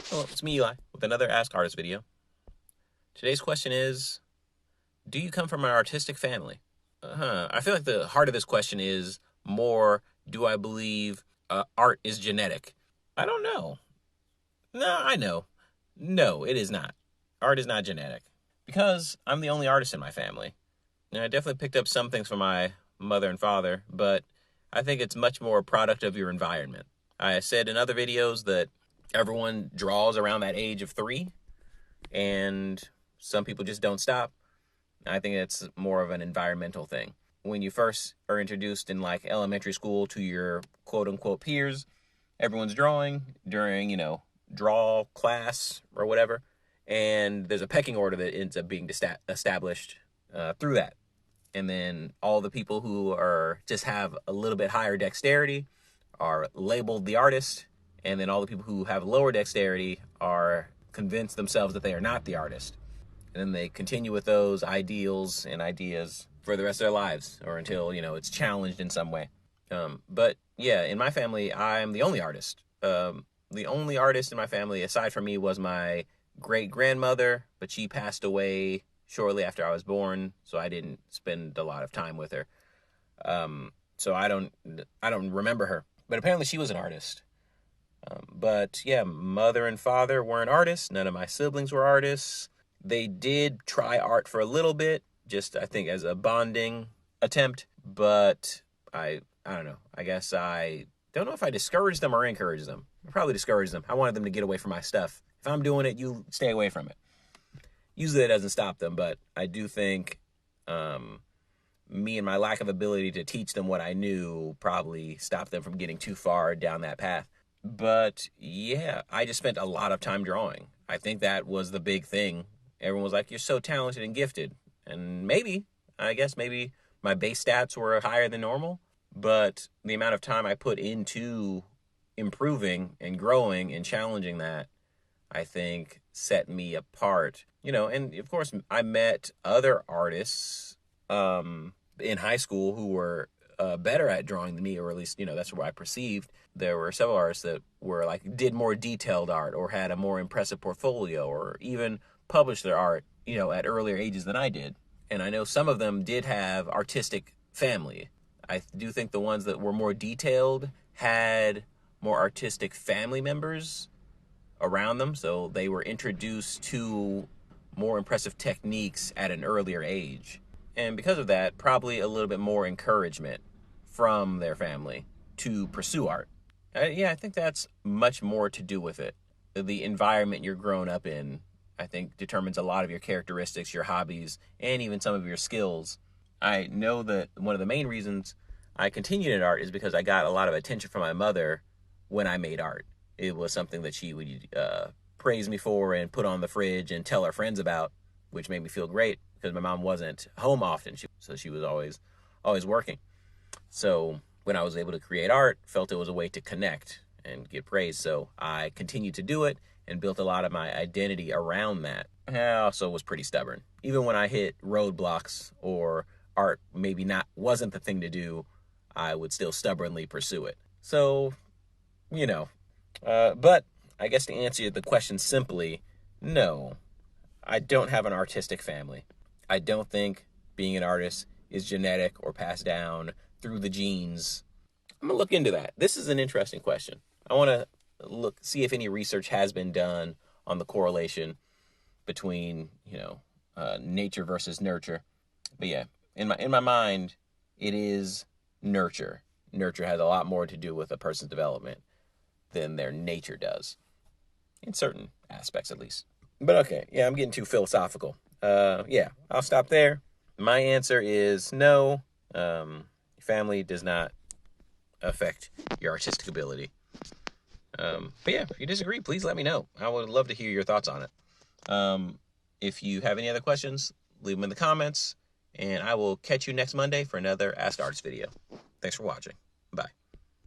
Hello, it's me, Eli, with another Ask Artist video. Today's question is, do you come from an artistic family? I feel like the heart of this question is more, do I believe art is genetic? I don't know. No, I know. No, it is not. Art is not genetic. Because I'm the only artist in my family. And I definitely picked up some things from my mother and father, but I think it's much more a product of your environment. I said in other videos that everyone draws around that age of 3, and some people just don't stop. I think it's more of an environmental thing. When you first are introduced in like elementary school to your quote unquote peers, everyone's drawing during, draw class or whatever. And there's a pecking order that ends up being established through that. And then all the people who are just have a little bit higher dexterity are labeled the artist. And then all the people who have lower dexterity are convinced themselves that they are not the artist. And then they continue with those ideals and ideas for the rest of their lives, or until, it's challenged in some way. But yeah, in my family, I'm the only artist. The only artist in my family, aside from me, was my great-grandmother, but she passed away shortly after I was born, so I didn't spend a lot of time with her. So I don't remember her. But apparently she was an artist. But yeah, mother and father weren't artists. None of my siblings were artists. They did try art for a little bit, just I think as a bonding attempt. But I don't know. I guess I don't know if I discouraged them or encouraged them. I probably discouraged them. I wanted them to get away from my stuff. If I'm doing it, you stay away from it. Usually that doesn't stop them, but I do think me and my lack of ability to teach them what I knew probably stopped them from getting too far down that path. But yeah, I just spent a lot of time drawing. I think that was the big thing. Everyone was like, you're so talented and gifted. And I guess maybe my base stats were higher than normal, but the amount of time I put into improving and growing and challenging that, I think set me apart. And of course I met other artists in high school who were better at drawing than me, or at least, that's what I perceived. There were several artists that were like, did more detailed art or had a more impressive portfolio or even published their art, at earlier ages than I did. And I know some of them did have artistic family. I do think the ones that were more detailed had more artistic family members around them. So they were introduced to more impressive techniques at an earlier age. And because of that, probably a little bit more encouragement from their family to pursue art. I think that's much more to do with it. The environment you're grown up in, I think, determines a lot of your characteristics, your hobbies, and even some of your skills. I know that one of the main reasons I continued in art is because I got a lot of attention from my mother when I made art. It was something that she would praise me for and put on the fridge and tell her friends about, which made me feel great because my mom wasn't home often. So she was always working. So when I was able to create art, felt it was a way to connect and get praise. So I continued to do it and built a lot of my identity around that. I also was pretty stubborn. Even when I hit roadblocks or art maybe wasn't the thing to do, I would still stubbornly pursue it. So, but I guess to answer the question simply, no, I don't have an artistic family. I don't think being an artist is genetic or passed down through the genes. I'm going to look into that. This is an interesting question. I want to see if any research has been done on the correlation between, nature versus nurture. But yeah, in my mind, it is nurture. Nurture has a lot more to do with a person's development than their nature does, in certain aspects at least. But okay, yeah, I'm getting too philosophical. I'll stop there. My answer is no. Family does not affect your artistic ability. But yeah, if you disagree, please let me know. I would love to hear your thoughts on it. If you have any other questions, leave them in the comments, and I will catch you next Monday for another Ask Artist video. Thanks for watching. Bye.